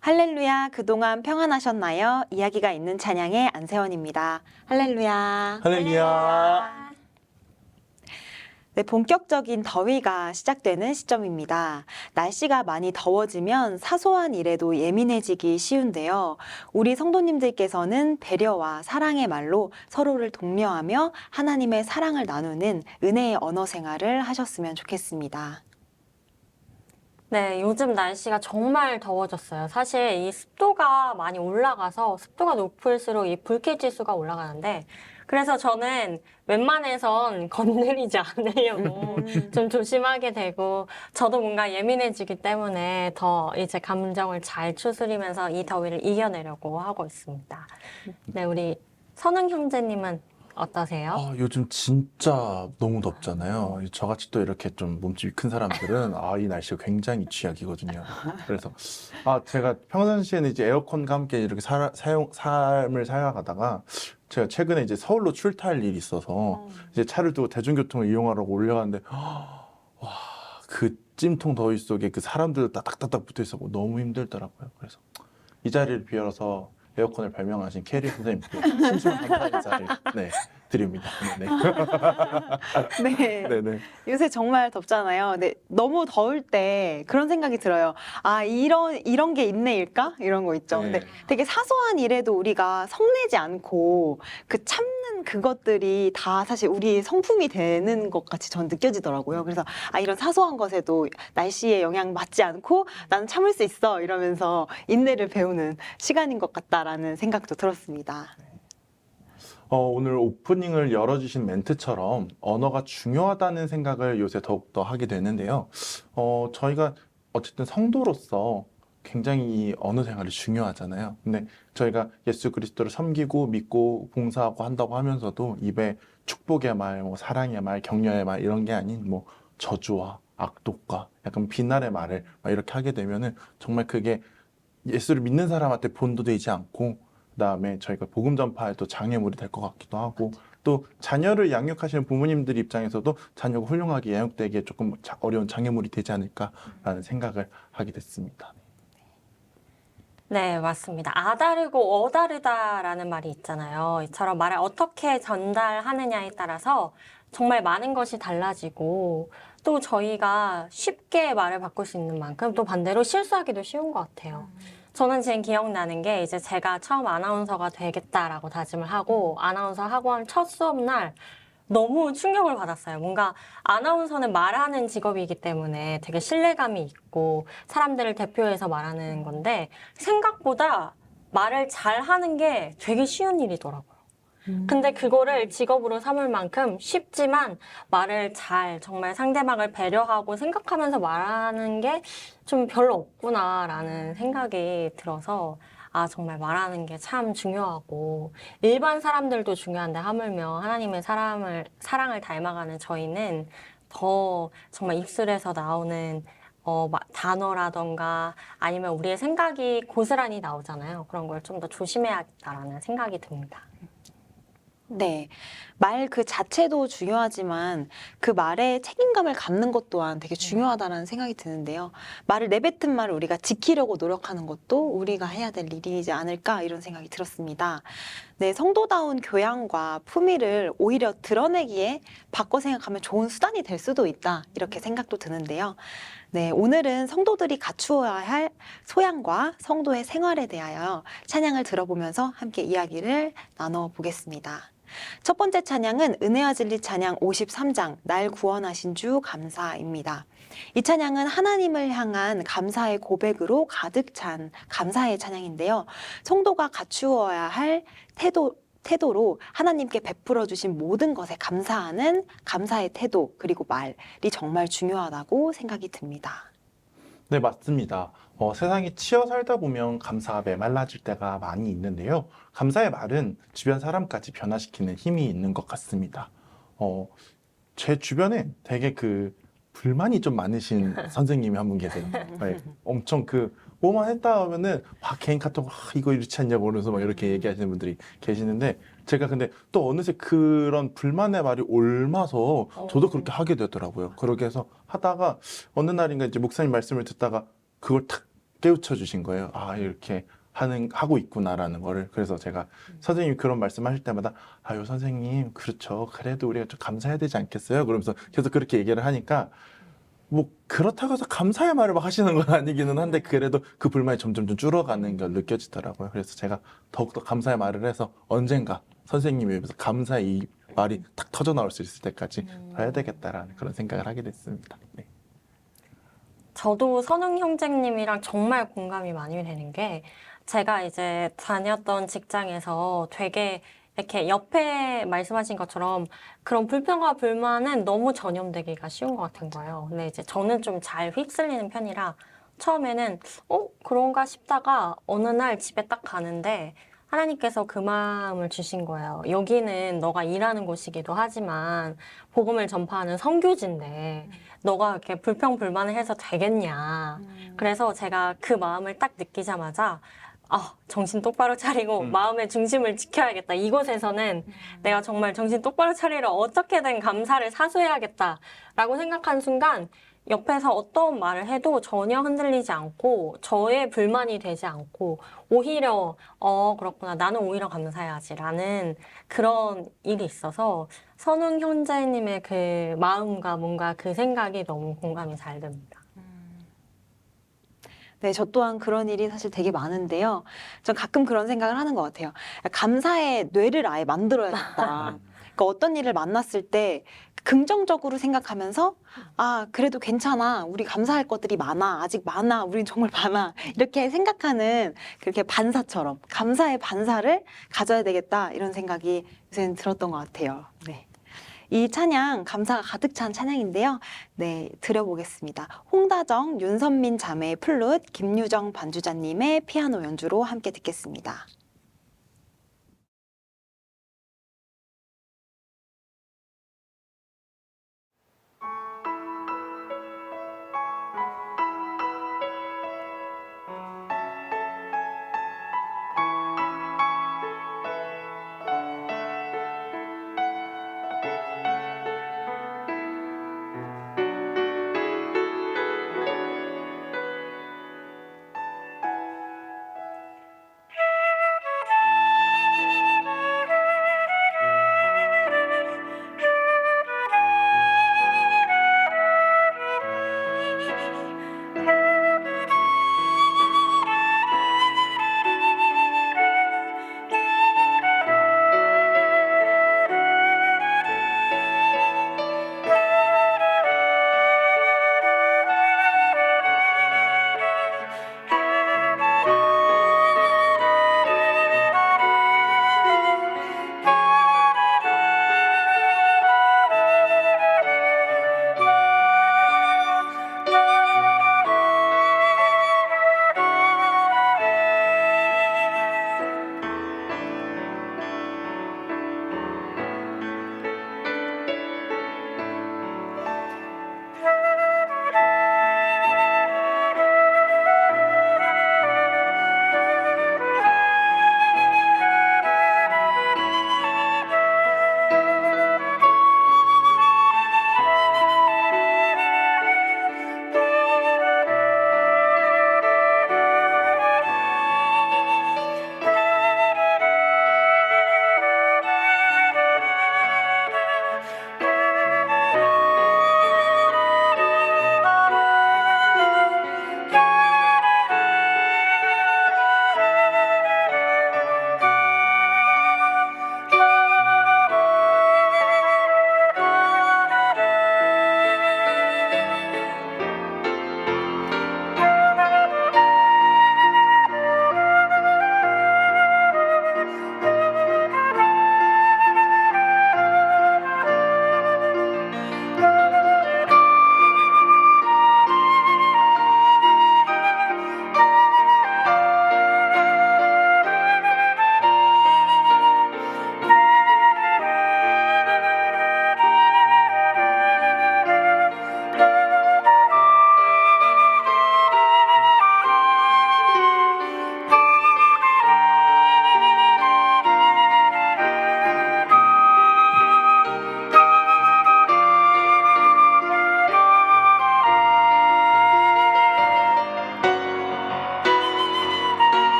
할렐루야, 그동안 평안하셨나요? 이야기가 있는 찬양의 안세원입니다. 할렐루야. 할렐루야. 네, 본격적인 더위가 시작되는 시점입니다. 날씨가 많이 더워지면 사소한 일에도 예민해지기 쉬운데요. 우리 성도님들께서는 배려와 사랑의 말로 서로를 독려하며 하나님의 사랑을 나누는 은혜의 언어 생활을 하셨으면 좋겠습니다. 네, 요즘 날씨가 정말 더워졌어요. 사실 이 습도가 많이 올라가서 습도가 높을수록 이 불쾌지수가 올라가는데 그래서 저는 웬만해선 건드리지 않으려고 좀 조심하게 되고 저도 뭔가 예민해지기 때문에 더 이제 감정을 잘 추스리면서 이 더위를 이겨내려고 하고 있습니다. 네, 우리 선웅 형제님은 어떠세요? 요즘 진짜 너무 덥잖아요. 저같이 또 이렇게 좀 몸집이 큰 사람들은 이 날씨가 굉장히 취약이거든요. 그래서 제가 평상시에는 이제 에어컨과 함께 이렇게 삶을 살아가다가 제가 최근에 이제 서울로 출타할 일이 있어서 이제 차를 두고 대중교통을 이용하려고 올라가는데 와, 그 찜통 더위 속에 그 사람들 따닥따닥 붙어 있어 너무 힘들더라고요. 그래서 이 자리를 비워서 에어컨을 발명하신 캐리 선생님께 심심한 감사 인사를 드립니다. 네. 네네. 요새 정말 덥잖아요. 네, 너무 더울 때 그런 생각이 들어요. 이런 게 인내일까? 이런 거 있죠. 네. 근데 되게 사소한 일에도 우리가 성내지 않고 그 참는 그것들이 다 사실 우리 성품이 되는 것 같이 전 느껴지더라고요. 그래서 이런 사소한 것에도 날씨에 영향 받지 않고 나는 참을 수 있어 이러면서 인내를 배우는 시간인 것 같다라는 생각도 들었습니다. 오늘 오프닝을 열어주신 멘트처럼 언어가 중요하다는 생각을 요새 더욱더 하게 되는데요. 저희가 어쨌든 성도로서 굉장히 이 언어 생활이 중요하잖아요. 근데 저희가 예수 그리스도를 섬기고 믿고 봉사하고 한다고 하면서도 입에 축복의 말, 뭐 사랑의 말, 격려의 말 이런 게 아닌 뭐 저주와 악독과 약간 비난의 말을 막 이렇게 하게 되면은 정말 그게 예수를 믿는 사람한테 본도되지 않고 그다음에 저희가 복음 전파에 또 장애물이 될 것 같기도 하고 또 자녀를 양육하시는 부모님들 입장에서도 자녀가 훌륭하게 양육되기에 조금 어려운 장애물이 되지 않을까라는 생각을 하게 됐습니다. 네, 맞습니다. 아다르고 어다르다라는 말이 있잖아요. 이처럼 말을 어떻게 전달하느냐에 따라서 정말 많은 것이 달라지고 또 저희가 쉽게 말을 바꿀 수 있는 만큼 또 반대로 실수하기도 쉬운 것 같아요. 저는 지금 기억나는 게 이제 제가 처음 아나운서가 되겠다라고 다짐을 하고 아나운서 학원 첫 수업 날 너무 충격을 받았어요. 뭔가 아나운서는 말하는 직업이기 때문에 되게 신뢰감이 있고 사람들을 대표해서 말하는 건데 생각보다 말을 잘하는 게 되게 쉬운 일이더라고요. 근데 그거를 직업으로 삼을 만큼 쉽지만 말을 잘 정말 상대방을 배려하고 생각하면서 말하는 게 좀 별로 없구나라는 생각이 들어서 정말 말하는 게 참 중요하고 일반 사람들도 중요한데 하물며 하나님의 사랑을 닮아가는 저희는 더 정말 입술에서 나오는 단어라던가 아니면 우리의 생각이 고스란히 나오잖아요. 그런 걸 좀 더 조심해야겠다라는 생각이 듭니다. 네. 말 그 자체도 중요하지만 그 말에 책임감을 갖는 것 또한 되게 중요하다는 생각이 드는데요. 말을 내뱉은 말을 우리가 지키려고 노력하는 것도 우리가 해야 될 일이지 않을까 이런 생각이 들었습니다. 네, 성도다운 교양과 품위를 오히려 드러내기에 바꿔 생각하면 좋은 수단이 될 수도 있다 이렇게 생각도 드는데요. 네, 오늘은 성도들이 갖추어야 할 소양과 성도의 생활에 대하여 찬양을 들어보면서 함께 이야기를 나눠보겠습니다. 첫 번째 찬양은 은혜와 진리 찬양 53장 날 구원하신 주 감사입니다. 이 찬양은 하나님을 향한 감사의 고백으로 가득 찬 감사의 찬양인데요. 성도가 갖추어야 할 태도로 하나님께 베풀어 주신 모든 것에 감사하는 감사의 태도 그리고 말이 정말 중요하다고 생각이 듭니다. 네, 맞습니다. 세상에 치여 살다 보면 감사가 메말라질 때가 많이 있는데요. 감사의 말은 주변 사람까지 변화시키는 힘이 있는 것 같습니다. 제 주변에 되게 불만이 좀 많으신 선생님이 한 분 계세요. 네, 엄청 뭐만 했다 하면은 막 개인 카톡 이거 이렇지 않냐고 그러면서 막 이렇게 얘기하시는 분들이 계시는데 제가 근데 또 어느새 그런 불만의 말이 옮아서 저도 그렇게 하게 되더라고요. 그렇게 해서 하다가 어느 날인가 이제 목사님 말씀을 듣다가 그걸 탁 깨우쳐 주신 거예요. 아, 이렇게 하고 있구나라는 거를. 그래서 제가 선생님이 그런 말씀하실 때마다 아유 선생님 그렇죠. 그래도 우리가 좀 감사해야 되지 않겠어요? 그러면서 계속 그렇게 얘기를 하니까 뭐 그렇다고 해서 감사의 말을 막 하시는 건 아니기는 한데 그래도 그 불만이 점점 좀 줄어가는 게 느껴지더라고요. 그래서 제가 더욱더 감사의 말을 해서 언젠가 선생님에 비해서 감사의 이 말이 탁 터져 나올 수 있을 때까지 해야 되겠다라는 그런 생각을 하게 됐습니다. 네. 저도 선웅 형제님이랑 정말 공감이 많이 되는 게 제가 이제 다녔던 직장에서 되게 이렇게 옆에 말씀하신 것처럼 그런 불평과 불만은 너무 전염되기가 쉬운 것 같은 거예요. 근데 이제 저는 좀 잘 휩쓸리는 편이라 처음에는 그런가 싶다가 어느 날 집에 딱 가는데 하나님께서 그 마음을 주신 거예요. 여기는 너가 일하는 곳이기도 하지만 복음을 전파하는 선교지인데 너가 이렇게 불평불만을 해서 되겠냐. 그래서 제가 그 마음을 딱 느끼자마자 정신 똑바로 차리고 마음의 중심을 지켜야겠다. 이곳에서는 내가 정말 정신 똑바로 차리려 어떻게든 감사를 사수해야겠다라고 생각한 순간 옆에서 어떤 말을 해도 전혀 흔들리지 않고 저의 불만이 되지 않고 오히려 그렇구나. 나는 오히려 감사해야지라는 그런 일이 있어서 선웅 형제님의 그 마음과 뭔가 그 생각이 너무 공감이 잘 됩니다. 네, 저 또한 그런 일이 사실 되게 많은데요. 전 가끔 그런 생각을 하는 것 같아요. 감사의 뇌를 아예 만들어야겠다. 그러니까 어떤 일을 만났을 때 긍정적으로 생각하면서 그래도 괜찮아. 우리 감사할 것들이 많아. 아직 많아. 우린 정말 많아. 이렇게 생각하는 그렇게 반사처럼 감사의 반사를 가져야 되겠다. 이런 생각이 요새는 들었던 것 같아요. 네. 이 찬양 감사가 가득 찬 찬양인데요. 네, 들어보겠습니다. 홍다정, 윤선민 자매의 플룻, 김유정 반주자님의 피아노 연주로 함께 듣겠습니다.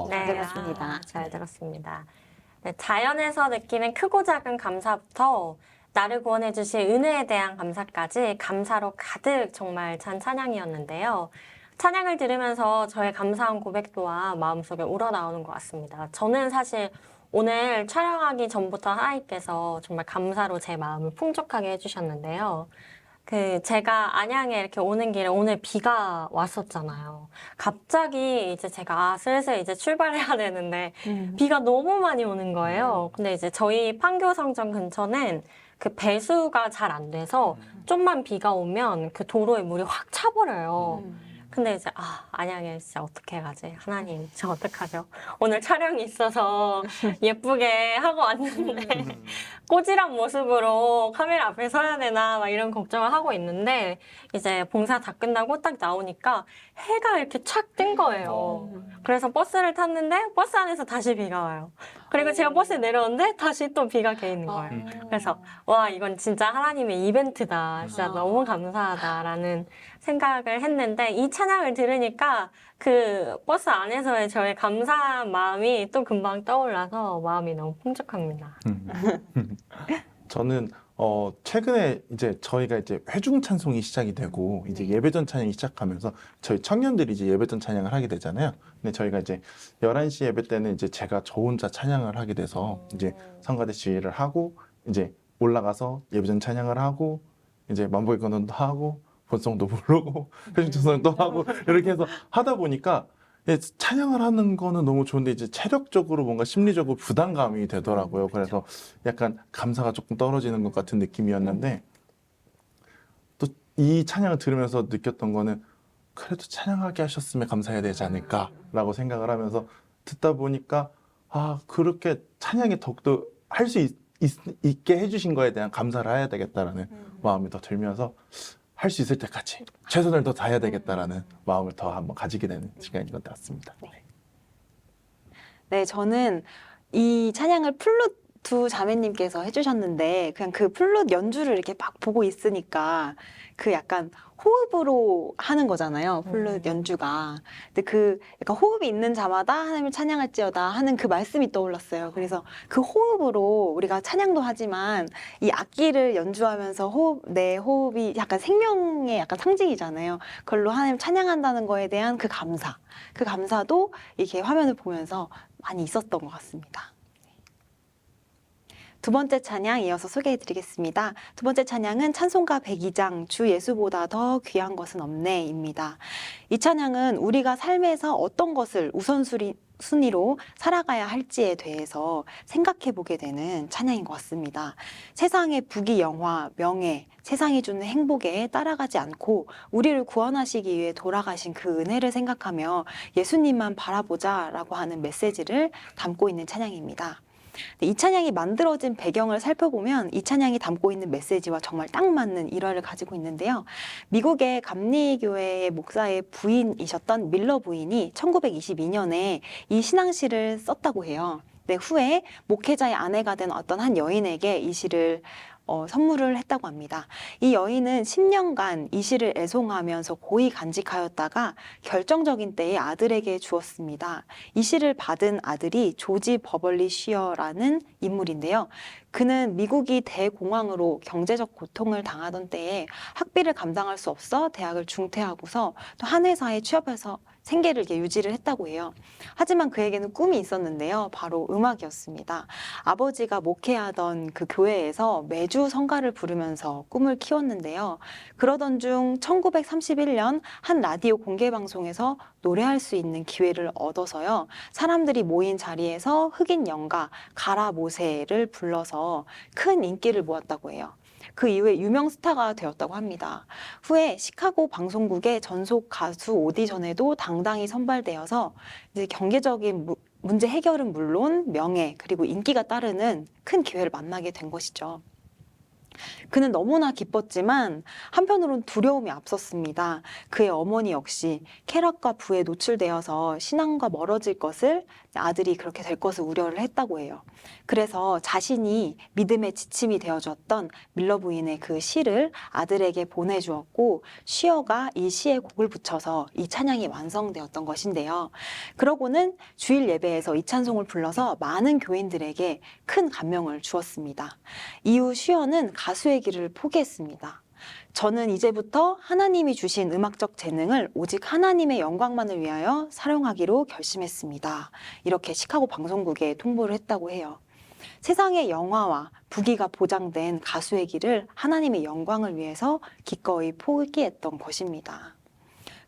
들었어요. 네, 들었습니다. 잘 들었습니다. 네, 자연에서 느끼는 크고 작은 감사부터 나를 구원해 주신 은혜에 대한 감사까지 감사로 가득 정말 찬 찬양이었는데요. 찬양을 들으면서 저의 감사한 고백 또한 마음속에 우러나오는 것 같습니다. 저는 사실 오늘 촬영하기 전부터 하나님께서 정말 감사로 제 마음을 풍족하게 해주셨는데요. 제가 안양에 이렇게 오는 길에 오늘 비가 왔었잖아요. 갑자기 이제 제가 슬슬 이제 출발해야 되는데 비가 너무 많이 오는 거예요. 근데 이제 저희 판교성전 근처는 그 배수가 잘 안 돼서 좀만 비가 오면 그 도로에 물이 확 차버려요. 근데 이제 안양에 진짜 어떻게 가지? 하나님, 저 어떡하죠? 오늘 촬영이 있어서 예쁘게 하고 왔는데 꼬질한 모습으로 카메라 앞에 서야 되나 막 이런 걱정을 하고 있는데 이제 봉사 다 끝나고 딱 나오니까 해가 이렇게 착 뜬 거예요. 그래서 버스를 탔는데 버스 안에서 다시 비가 와요. 그리고 제가 버스에 내려오는데 다시 또 비가 개이는 거예요. 그래서 와, 이건 진짜 하나님의 이벤트다. 진짜 너무 감사하다라는 생각을 했는데 이 찬양을 들으니까 그 버스 안에서의 저의 감사한 마음이 또 금방 떠올라서 마음이 너무 풍족합니다. 저는 최근에 이제 저희가 이제 회중 찬송이 시작이 되고 이제 예배전 찬양이 시작하면서 저희 청년들이 이제 예배전 찬양을 하게 되잖아요. 근데 저희가 이제 11시 예배 때는 이제 제가 저 혼자 찬양을 하게 돼서 이제 성가대 지휘를 하고 이제 올라가서 예배전 찬양을 하고 이제 만보의 건원도 하고 본성도 부르고 회중 찬송도 하고 이렇게 해서 하다 보니까 찬양을 하는 거는 너무 좋은데 이제 체력적으로 뭔가 심리적으로 부담감이 되더라고요. 그래서 약간 감사가 조금 떨어지는 것 같은 느낌이었는데 또 이 찬양을 들으면서 느꼈던 거는 그래도 찬양하게 하셨으면 감사해야 되지 않을까라고 생각을 하면서 듣다 보니까 그렇게 찬양이 더욱더 할 수 있게 해주신 거에 대한 감사를 해야 되겠다라는 마음이 더 들면서 할 수 있을 때까지 최선을 더 다해야 되겠다라는 마음을 더 한번 가지게 되는 시간인 것 같습니다. 네, 저는 이 찬양을 플룻 두 자매님께서 해주셨는데 그냥 그 플룻 연주를 이렇게 막 보고 있으니까 그 약간 호흡으로 하는 거잖아요. 플룻 연주가. 근데 그 약간 호흡이 있는 자마다 하나님을 찬양할지어다 하는 그 말씀이 떠올랐어요. 그래서 그 호흡으로 우리가 찬양도 하지만 이 악기를 연주하면서 내 호흡이 약간 생명의 약간 상징이잖아요. 그걸로 하나님 찬양한다는 거에 대한 그 감사도 이렇게 화면을 보면서 많이 있었던 것 같습니다. 두 번째 찬양 이어서 소개해 드리겠습니다. 두 번째 찬양은 찬송가 102장 주 예수보다 더 귀한 것은 없네입니다. 이 찬양은 우리가 삶에서 어떤 것을 우선순위로 살아가야 할지에 대해서 생각해 보게 되는 찬양인 것 같습니다. 세상의 부귀 영화, 명예, 세상이 주는 행복에 따라가지 않고 우리를 구원하시기 위해 돌아가신 그 은혜를 생각하며 예수님만 바라보자라고 하는 메시지를 담고 있는 찬양입니다. 이 찬양이 만들어진 배경을 살펴보면 이 찬양이 담고 있는 메시지와 정말 딱 맞는 일화를 가지고 있는데요. 미국의 감리교회의 목사의 부인이셨던 밀러 부인이 1922년에 이 신앙시를 썼다고 해요. 네, 후에 목회자의 아내가 된 어떤 한 여인에게 이 시를 선물을 했다고 합니다. 이 여인은 10년간 이 시를 애송하면서 고이 간직하였다가 결정적인 때에 아들에게 주었습니다. 이 시를 받은 아들이 조지 버벌리 쉬어라는 인물인데요. 그는 미국이 대공황으로 경제적 고통을 당하던 때에 학비를 감당할 수 없어 대학을 중퇴하고서 또 한 회사에 취업해서 생계를 이렇게 유지를 했다고 해요. 하지만 그에게는 꿈이 있었는데요. 바로 음악이었습니다. 아버지가 목회하던 그 교회에서 매주 성가를 부르면서 꿈을 키웠는데요. 그러던 중 1931년 한 라디오 공개 방송에서 노래할 수 있는 기회를 얻어서요. 사람들이 모인 자리에서 흑인 연가 가라 모세를 불러서 큰 인기를 모았다고 해요. 그 이후에 유명 스타가 되었다고 합니다. 후에 시카고 방송국의 전속 가수 오디션에도 당당히 선발되어서 이제 경제적인 문제 해결은 물론 명예 그리고 인기가 따르는 큰 기회를 만나게 된 것이죠. 그는 너무나 기뻤지만 한편으론 두려움이 앞섰습니다. 그의 어머니 역시 쾌락과 부에 노출되어서 신앙과 멀어질 것을, 아들이 그렇게 될 것을 우려를 했다고 해요. 그래서 자신이 믿음의 지침이 되어줬던 밀러 부인의 그 시를 아들에게 보내주었고, 시어가 이 시에 곡을 붙여서 이 찬양이 완성되었던 것인데요. 그러고는 주일 예배에서 이 찬송을 불러서 많은 교인들에게 큰 감명을 주었습니다. 이후 시어는 가수의 길을 포기했습니다. 저는 이제부터 하나님이 주신 음악적 재능을 오직 하나님의 영광만을 위하여 사용하기로 결심했습니다. 이렇게 시카고 방송국에 통보를 했다고 해요. 세상의 영화와 부귀가 보장된 가수의 길을 하나님의 영광을 위해서 기꺼이 포기했던 것입니다.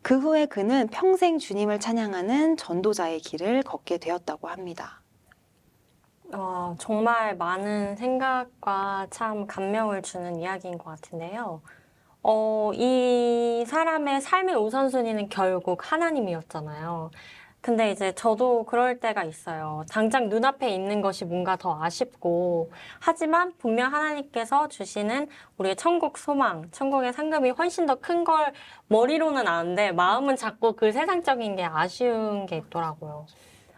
그 후에 그는 평생 주님을 찬양하는 전도자의 길을 걷게 되었다고 합니다. 정말 많은 생각과 참 감명을 주는 이야기인 것 같은데요. 이 사람의 삶의 우선순위는 결국 하나님이었잖아요. 근데 이제 저도 그럴 때가 있어요. 당장 눈앞에 있는 것이 뭔가 더 아쉽고, 하지만 분명 하나님께서 주시는 우리의 천국 소망, 천국의 상급이 훨씬 더 큰 걸 머리로는 아는데 마음은 자꾸 그 세상적인 게 아쉬운 게 있더라고요.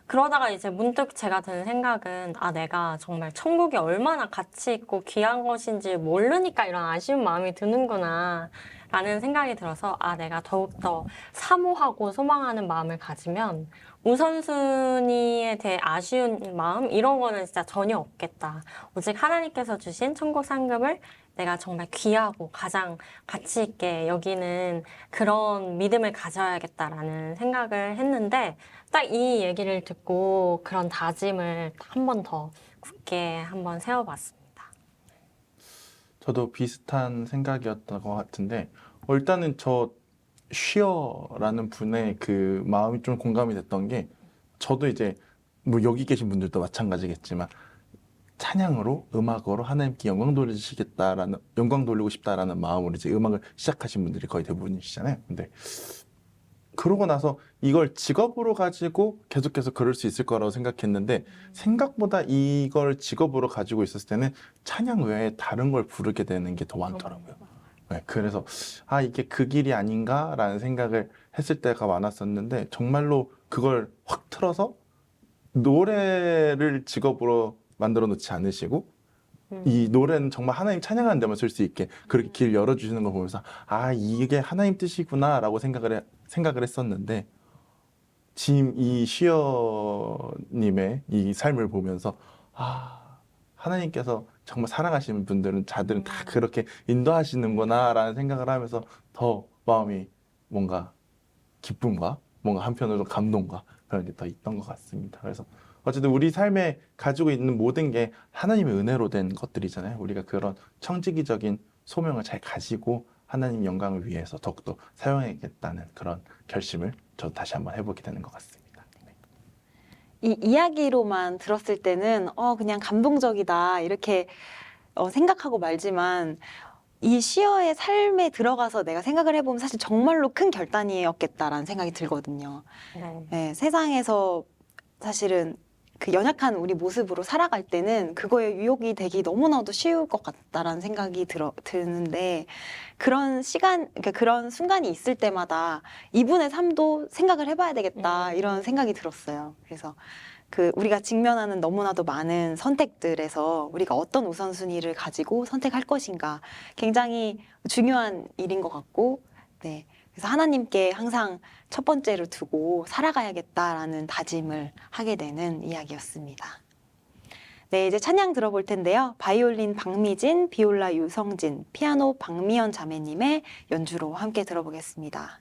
그러다가 이제 문득 제가 드는 생각은, 내가 정말 천국이 얼마나 가치 있고 귀한 것인지 모르니까 이런 아쉬운 마음이 드는구나 라는 생각이 들어서, 내가 더욱더 사모하고 소망하는 마음을 가지면 우선순위에 대해 아쉬운 마음 이런 거는 진짜 전혀 없겠다. 오직 하나님께서 주신 천국 상급을 내가 정말 귀하고 가장 가치 있게 여기는 그런 믿음을 가져야겠다라는 생각을 했는데, 딱 이 얘기를 듣고 그런 다짐을 한 번 더 굳게 한번 세워봤습니다. 저도 비슷한 생각이었던 것 같은데, 일단은 저 쉬어라는 분의 그 마음이 좀 공감이 됐던 게, 저도 이제 뭐 여기 계신 분들도 마찬가지겠지만 찬양으로, 음악으로 하나님께 영광 돌리시겠다라는, 영광 돌리고 싶다라는 마음으로 이제 음악을 시작하신 분들이 거의 대부분이시잖아요. 근데 그러고 나서 이걸 직업으로 가지고 계속해서 그럴 수 있을 거라고 생각했는데, 생각보다 이걸 직업으로 가지고 있었을 때는 찬양 외에 다른 걸 부르게 되는 게 더 많더라고요. 네, 그래서 이게 그 길이 아닌가라는 생각을 했을 때가 많았었는데, 정말로 그걸 확 틀어서 노래를 직업으로 만들어 놓지 않으시고, 이 노래는 정말 하나님 찬양하는 데만 쓸 수 있게 그렇게 길 열어주시는 걸 보면서 이게 하나님 뜻이구나 라고 생각을 했었는데, 지금 이 시어님의 이 삶을 보면서 하나님께서 정말 사랑하시는 분들은 자들은 다 그렇게 인도하시는구나 라는 생각을 하면서 더 마음이 뭔가 기쁨과 뭔가 한편으로 감동과 그런 게 더 있던 것 같습니다. 그래서 어쨌든 우리 삶에 가지고 있는 모든 게 하나님의 은혜로 된 것들이잖아요. 우리가 그런 청지기적인 소명을 잘 가지고 하나님 영광을 위해서 더욱더 사용해야겠다는 그런 결심을 저도 다시 한번 해보게 되는 것 같습니다. 이 이야기로만 들었을 때는 그냥 감동적이다 이렇게 생각하고 말지만, 이 시어의 삶에 들어가서 내가 생각을 해보면 사실 정말로 큰 결단이었겠다라는 생각이 들거든요. 네, 세상에서 사실은 그 연약한 우리 모습으로 살아갈 때는 그거에 유혹이 되기 너무나도 쉬울 것 같다라는 생각이 드는데, 그런 그러니까 그런 순간이 있을 때마다 이분의 삶도 생각을 해봐야 되겠다 이런 생각이 들었어요. 그래서 우리가 직면하는 너무나도 많은 선택들에서 우리가 어떤 우선순위를 가지고 선택할 것인가 굉장히 중요한 일인 것 같고, 네. 그래서 하나님께 항상 첫 번째로 두고 살아가야겠다라는 다짐을 하게 되는 이야기였습니다. 네, 이제 찬양 들어볼 텐데요. 바이올린 박미진, 비올라 유성진, 피아노 박미연 자매님의 연주로 함께 들어보겠습니다.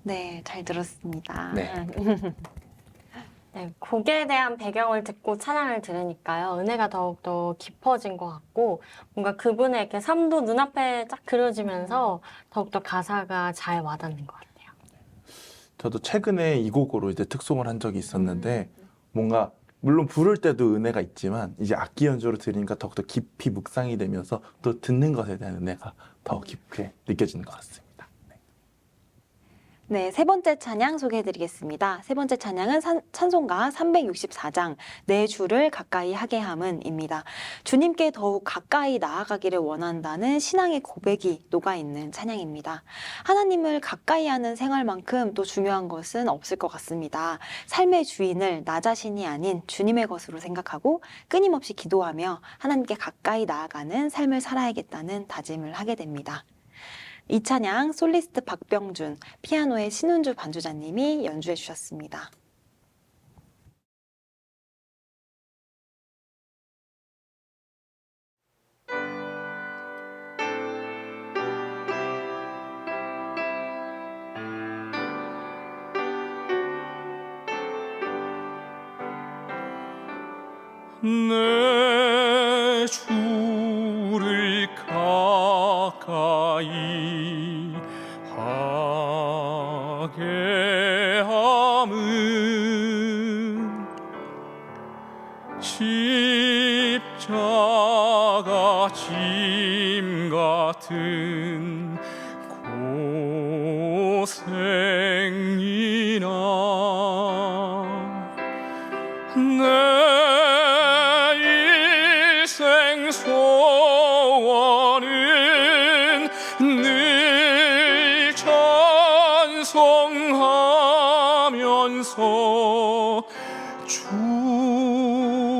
네, 잘 들었습니다. 네. 네, 곡에 대한 배경을 듣고 찬양을 들으니까요. 은혜가 더욱더 깊어진 것 같고 뭔가 그분의 이렇게 삶도 눈앞에 쫙 그려지면서 더욱더 가사가 잘 와닿는 것 같아요. 저도 최근에 이 곡으로 이제 특송을 한 적이 있었는데 뭔가 물론 부를 때도 은혜가 있지만 이제 악기 연주로 들으니까 더욱더 깊이 묵상이 되면서 또 듣는 것에 대한 은혜가 더 깊게 느껴지는 것 같습니다. 네, 세 번째 찬양 소개해드리겠습니다. 세 번째 찬양은 찬송가 364장 내 주를 가까이 하게 함은입니다. 주님께 더욱 가까이 나아가기를 원한다는 신앙의 고백이 녹아있는 찬양입니다. 하나님을 가까이 하는 생활만큼 또 중요한 것은 없을 것 같습니다. 삶의 주인을 나 자신이 아닌 주님의 것으로 생각하고 끊임없이 기도하며 하나님께 가까이 나아가는 삶을 살아야겠다는 다짐을 하게 됩니다. 이 찬양 솔리스트 박병준, 피아노의 신은주 반주자님이 연주해 주셨습니다. 내 주를 가까이 하게 함은 십자가 짐 같은 고생이나 내 일생 소원은 늘 찬송하면서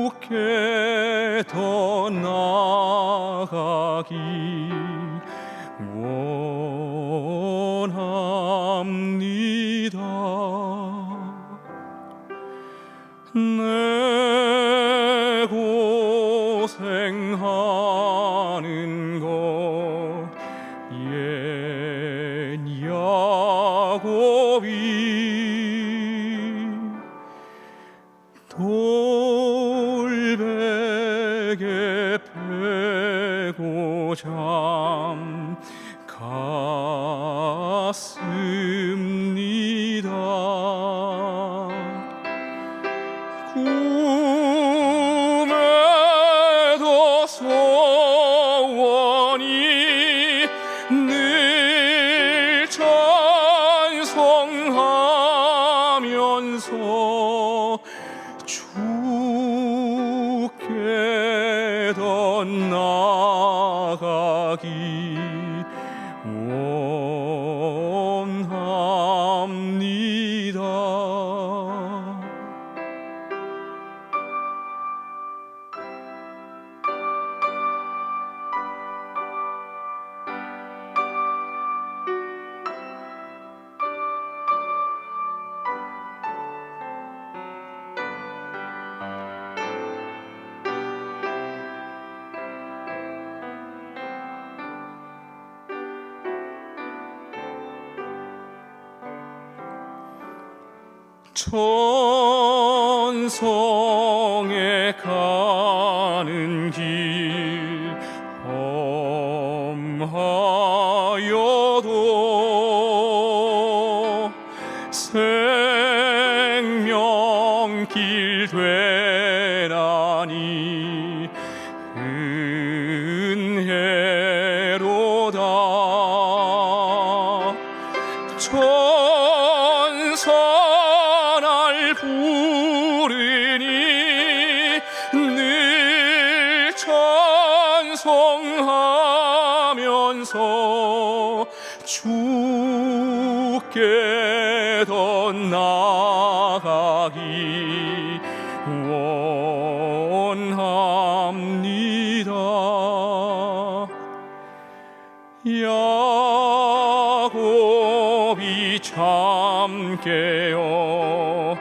주께 더 나아가기 원합니다. 내 고생하는 것 옛 야곱이 돌베개 패고 잠 갔습니다. 꿈에도 소원이 늘 찬송하면서 주께 더 나아가기 원합니다. 천성에 가는 길 험하여도 생명길 되나니 은혜로다. 천사 날 부르니 늘 찬송하면서 주께 더 나아가기 원합니다. 야곱이 잠 깨어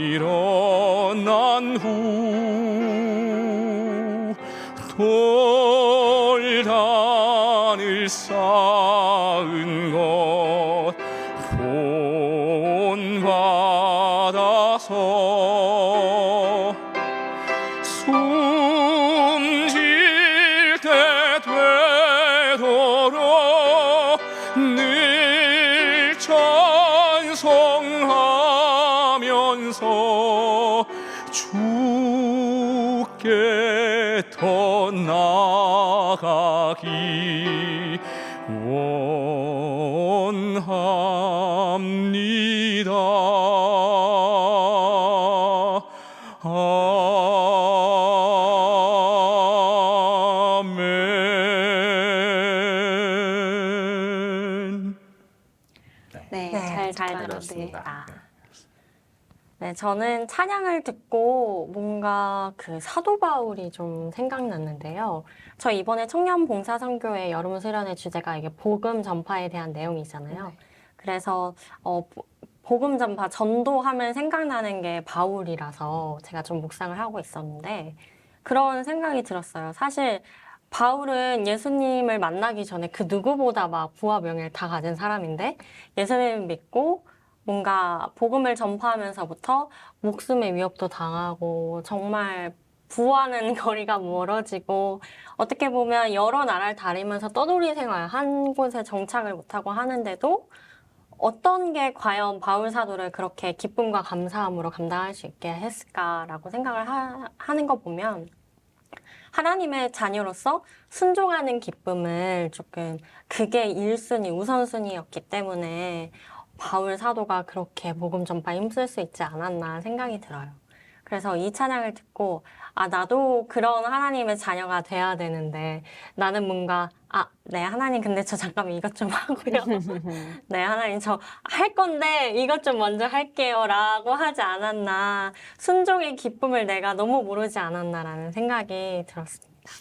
일어난 후 돌단을 쌓은 것 본받아서 숨질 때 되도록 늘 찬송하면서 주께 더 나아가기 원합니다. 아멘. 네, 네, 잘 듣고요. 들었습니다. 네, 저는 찬양을 듣고 뭔가 그 사도 바울이 좀 생각났는데요. 저 이번에 청년봉사선교회 여름 수련회 주제가 이게 복음 전파에 대한 내용이잖아요. 그래서 복음 전파 전도하면 생각나는 게 바울이라서 제가 좀 묵상을 하고 있었는데 그런 생각이 들었어요. 사실 바울은 예수님을 만나기 전에 그 누구보다 막 부와 명예를 다 가진 사람인데 예수님을 믿고 뭔가 복음을 전파하면서부터 목숨의 위협도 당하고 정말 부와는 거리가 멀어지고 어떻게 보면 여러 나라를 다니면서 떠돌이 생활 한 곳에 정착을 못하고 하는데도 어떤 게 과연 바울 사도를 그렇게 기쁨과 감사함으로 감당할 수 있게 했을까라고 생각을 하는 거 보면 하나님의 자녀로서 순종하는 기쁨을 조금 그게 1순위, 우선순위였기 때문에 바울 사도가 그렇게 복음 전파에 힘쓸 수 있지 않았나 생각이 들어요. 그래서 이 찬양을 듣고 나도 그런 하나님의 자녀가 돼야 되는데 나는 뭔가 네 하나님 근데 저 잠깐만 이것 좀 하고요. 네 하나님 저 할 건데 이것 좀 먼저 할게요 라고 하지 않았나 순종의 기쁨을 내가 너무 모르지 않았나라는 생각이 들었습니다.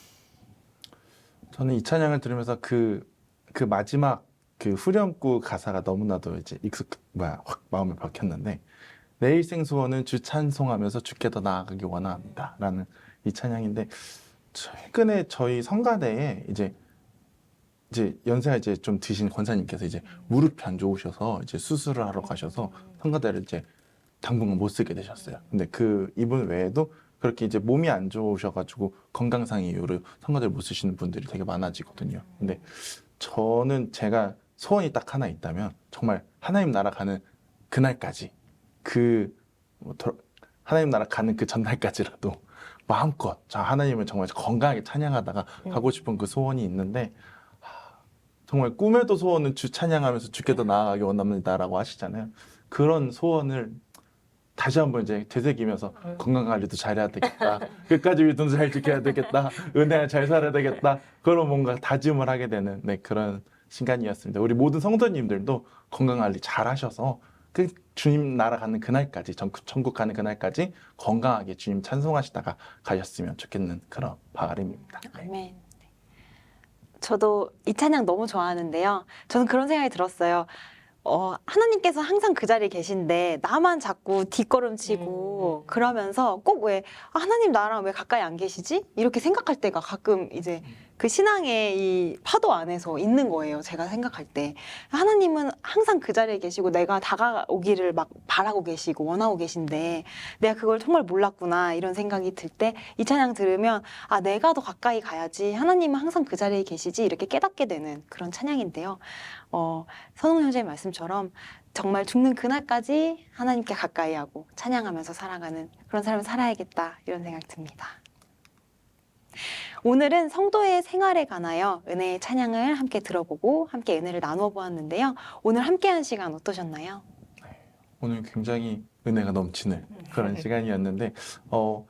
저는 이 찬양을 들으면서 그 마지막 그 후렴구 가사가 너무나도 이제 확 마음에 박혔는데 내 일생 소원은 주 찬송하면서 주께 더 나아가기 원합니다라는 이 찬양인데 최근에 저희 성가대에 이제 연세가 이제 좀 드신 권사님께서 이제 무릎이 안 좋으셔서 이제 수술을 하러 가셔서 성가대를 이제 당분간 못 쓰게 되셨어요. 근데 그 이분 외에도 그렇게 이제 몸이 안 좋으셔가지고 건강상 이유로 성가대를 못 쓰시는 분들이 되게 많아지거든요. 근데 저는 제가 소원이 딱 하나 있다면 정말 하나님 나라 가는 그날까지 하나님 나라 가는 그 전날까지라도 마음껏 하나님을 정말 건강하게 찬양하다가 가고 싶은 그 소원이 있는데 정말 꿈에도 소원은 주 찬양하면서 주께 더 나아가기 원합니다라고 하시잖아요. 그런 소원을 다시 한번 이제 되새기면서 건강관리도 잘해야 되겠다. 끝까지 믿음 잘 지켜야 되겠다. 은혜 잘 살아야 되겠다. 그런 뭔가 다짐을 하게 되는 그런 시간이었습니다. 우리 모든 성도님들도 건강관리 잘 하셔서 그 주님 나라 가는 그날까지 천국 가는 그날까지 건강하게 주님 찬송하시다가 가셨으면 좋겠는 그런 바람입니다. 아멘. 저도 이 찬양 너무 좋아하는데요. 저는 그런 생각이 들었어요. 하나님께서 항상 그 자리에 계신데 나만 자꾸 뒷걸음치고 그러면서 꼭 왜 하나님 나랑 왜 가까이 안 계시지? 이렇게 생각할 때가 가끔 이제 그 신앙의 이 파도 안에서 있는 거예요. 제가 생각할 때 하나님은 항상 그 자리에 계시고 내가 다가오기를 막 바라고 계시고 원하고 계신데 내가 그걸 정말 몰랐구나 이런 생각이 들 때 이 찬양 들으면 내가 더 가까이 가야지 하나님은 항상 그 자리에 계시지 이렇게 깨닫게 되는 그런 찬양인데요. 선홍 형제의 말씀처럼 정말 죽는 그날까지 하나님께 가까이 하고 찬양하면서 살아가는 그런 삶을 살아야겠다 이런 생각이 듭니다. 오늘은 성도의 생활에 관하여 은혜의 찬양을 함께 들어보고 함께 은혜를 나누어 보았는데요. 오늘 함께한 시간 어떠셨나요? 오늘 굉장히 은혜가 넘치는 그런 시간이었는데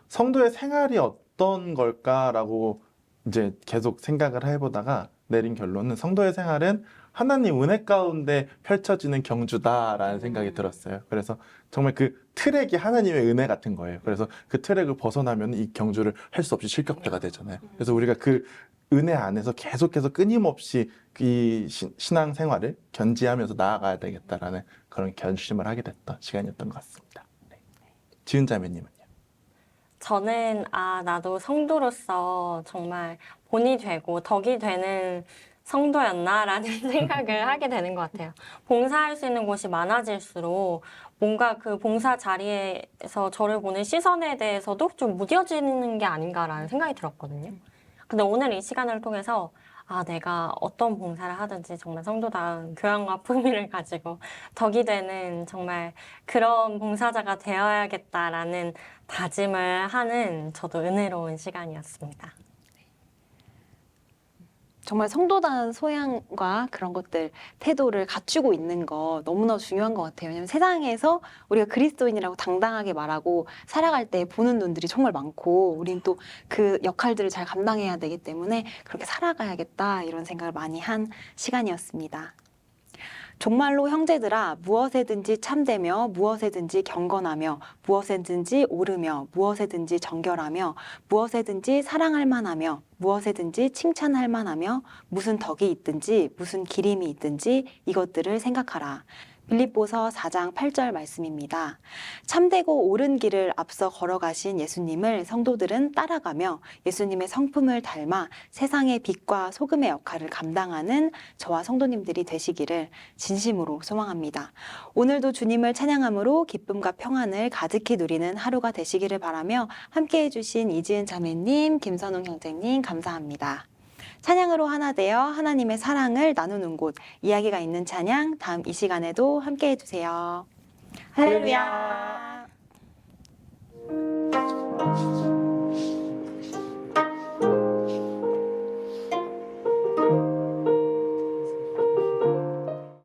성도의 생활이 어떤 걸까라고 이제 계속 생각을 해보다가 내린 결론은 성도의 생활은 하나님 은혜 가운데 펼쳐지는 경주다라는 생각이 들었어요. 그래서 정말 그 트랙이 하나님의 은혜 같은 거예요. 그래서 그 트랙을 벗어나면 이 경주를 할 수 없이 실격배가 되잖아요. 그래서 우리가 그 은혜 안에서 계속해서 끊임없이 이 신앙 생활을 견지하면서 나아가야 되겠다라는 그런 결심을 하게 됐던 시간이었던 것 같습니다. 네. 지은 자매님은요? 저는 나도 성도로서 정말 본이 되고 덕이 되는 성도였나라는 생각을 하게 되는 것 같아요. 봉사할 수 있는 곳이 많아질수록 뭔가 그 봉사 자리에서 저를 보는 시선에 대해서도 좀 무뎌지는 게 아닌가라는 생각이 들었거든요. 근데 오늘 이 시간을 통해서 아, 내가 어떤 봉사를 하든지 정말 성도다운 교양과 품위를 가지고 덕이 되는 정말 그런 봉사자가 되어야겠다라는 다짐을 하는 저도 은혜로운 시간이었습니다. 정말 성도다운 소양과 그런 것들, 태도를 갖추고 있는 거 너무나 중요한 것 같아요. 왜냐면 세상에서 우리가 그리스도인이라고 당당하게 말하고 살아갈 때 보는 눈들이 정말 많고, 우린 또 그 역할들을 잘 감당해야 되기 때문에 그렇게 살아가야겠다, 이런 생각을 많이 한 시간이었습니다. 정말로 형제들아, 무엇에든지 참되며 무엇에든지 경건하며 무엇에든지 옳으며 무엇에든지 정결하며 무엇에든지 사랑할 만하며 무엇에든지 칭찬할 만하며 무슨 덕이 있든지 무슨 기림이 있든지 이것들을 생각하라. 빌립보서 4장 8절 말씀입니다. 참되고 옳은 길을 앞서 걸어가신 예수님을 성도들은 따라가며 예수님의 성품을 닮아 세상의 빛과 소금의 역할을 감당하는 저와 성도님들이 되시기를 진심으로 소망합니다. 오늘도 주님을 찬양함으로 기쁨과 평안을 가득히 누리는 하루가 되시기를 바라며 함께해 주신 이지은 자매님, 김선웅 형제님 감사합니다. 찬양으로 하나 되어 하나님의 사랑을 나누는 곳, 이야기가 있는 찬양, 다음 이 시간에도 함께 해주세요. 할렐루야.